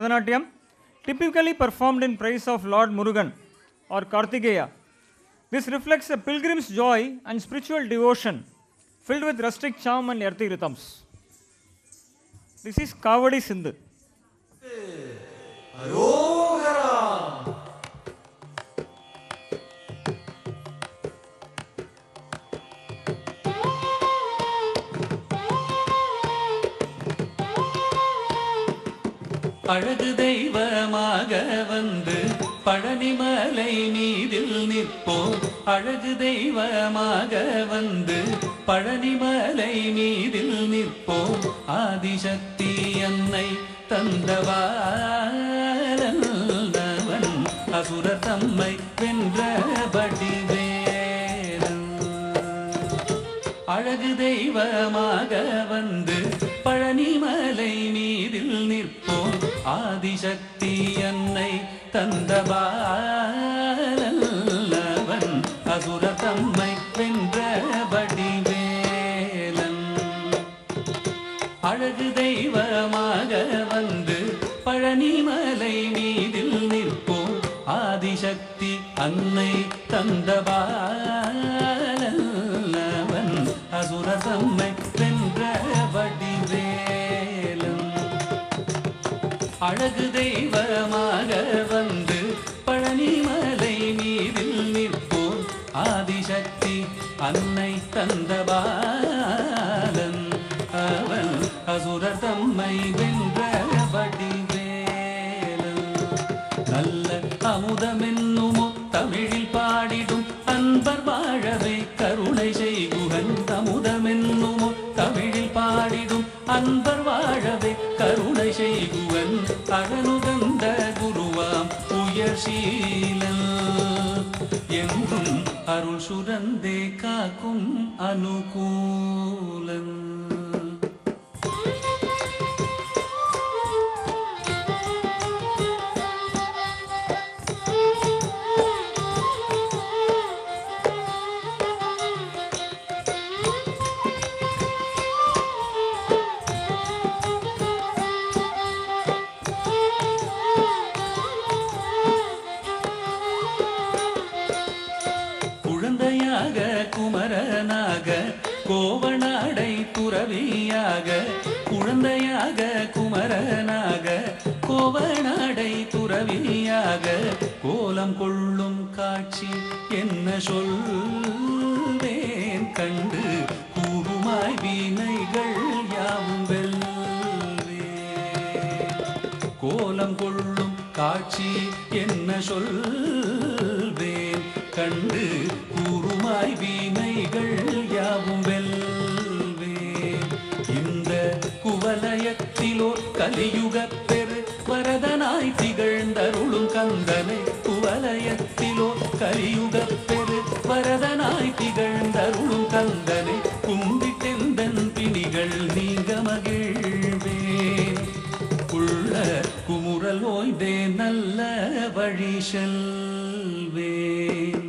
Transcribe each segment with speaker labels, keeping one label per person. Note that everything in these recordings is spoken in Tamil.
Speaker 1: Bharatanatyam, typically performed in praise of Lord Murugan or Kartikeya. This reflects a pilgrim's joy and spiritual devotion filled with rustic charm and earthy rhythms. This is Kavadi Sindhu.
Speaker 2: அழகு தெய்வமாக வந்து பழனிமலை மீதில் நிற்போம். அழகு தெய்வமாக வந்து பழனிமலை மீதில் நிற்போம். ஆதிசக்தி அன்னை தந்தவாளவன் அசுரர் தம்மை வென்றபடி வேலன். அழகு தெய்வமாக வந்து பழனிமலை மீதில் நிற்போம். ஆதிசக்தி அன்னை தந்தபாலவன் அசுர தம்மை வென்றபடி வேலன். அழகு தெய்வமாக வந்து பழனிமலை மீதில் நிற்போம். ஆதிசக்தி அன்னை தந்தபாலவன் அசுர தம்மை வென்றபடி வேலன். அழகு தெய்வமாக வந்து பழனிமலை மீதில் நிற்போம். ஆதிசக்தி அன்னை தந்தபாலன் அவன் அசுரர் தம்மை வென்றபடி வேலன். நல்ல அமுதமென்னுமோ தமிழில் பாடிடும் அன்பர் வாழவே கருணை செய்குகன். அமுதமென்னுமோ தமிழில் பாடிடும் அன்பர் வாழவே கருணை செய்குவன். அழனுகந்த குருவாம் உயர்சீலன் என்றும் அருள் சுரந்தே காக்கும் அனுகூலன். குழந்தையாக குமரனாக கோவனாடை துறவியாக. குழந்தையாக குமரனாக கோவனாடை துறவியாக. கோலம் கொள்ளும் காட்சி என்ன சொல்வேன் கண்டு கூறுமாய் வீணைகள் யாவும் வெல்வேன். கோலம் கொள்ளும் காட்சி என்ன சொல்வேன் கண்டு கூறுமாய் வீணைகள் யாவும் வெல்வேன். இந்த குவலயத்திலோர் கலியுகப் பெரு வரதனாய் திகழ்ந்தருளும் கந்தனை. குவலயத்திலோர் கலியுகப் பெரு வரதனாய் திகழ்ந்தருளும் கந்தனை. கும்பிட்டெந்தன் பிணிகள் நீங்க மகிழ்வேன். உள்ள குமுறல் ஓய்ந்தே நல்ல வழி செல்வேன்.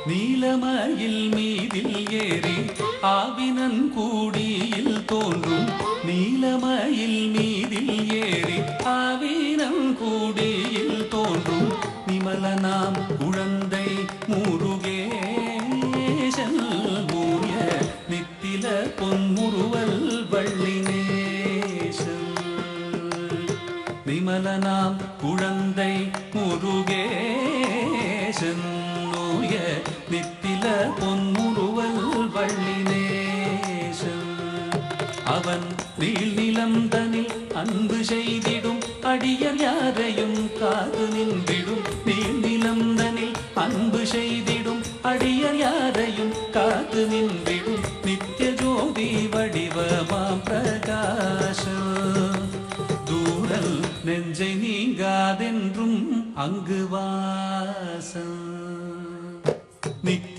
Speaker 2: நீலமயில் மீதில் ஏறி ஆவினன் கூடியில் தோன்றும். நீலமயில் மீதில் ஏறி ஆவினன் கூடியில் தோன்றும். நிமலனாம் குழந்தை முருகேசன் மூய நித்தில பொன்முருவல் வள்ளினேசன். நிமலனாம் குழந்தை முருகேசன் நித்தில பொன்முருவல் வள்ளினேசன். அவன் நீள் நிலந்தனில் அன்பு செய்திடும் அடியர் யாரையும் காத்து நின்றிடும். நீள் நிலந்தனில் அன்பு செய்திடும் அடியர் யாரையும் காத்து நின்றிடும். நித்திய ஜோதி வடிவமாம் பிரகாசம். தூரல் நெஞ்சை நீங்காதென்றும் அங்கு வாசம். நித்திய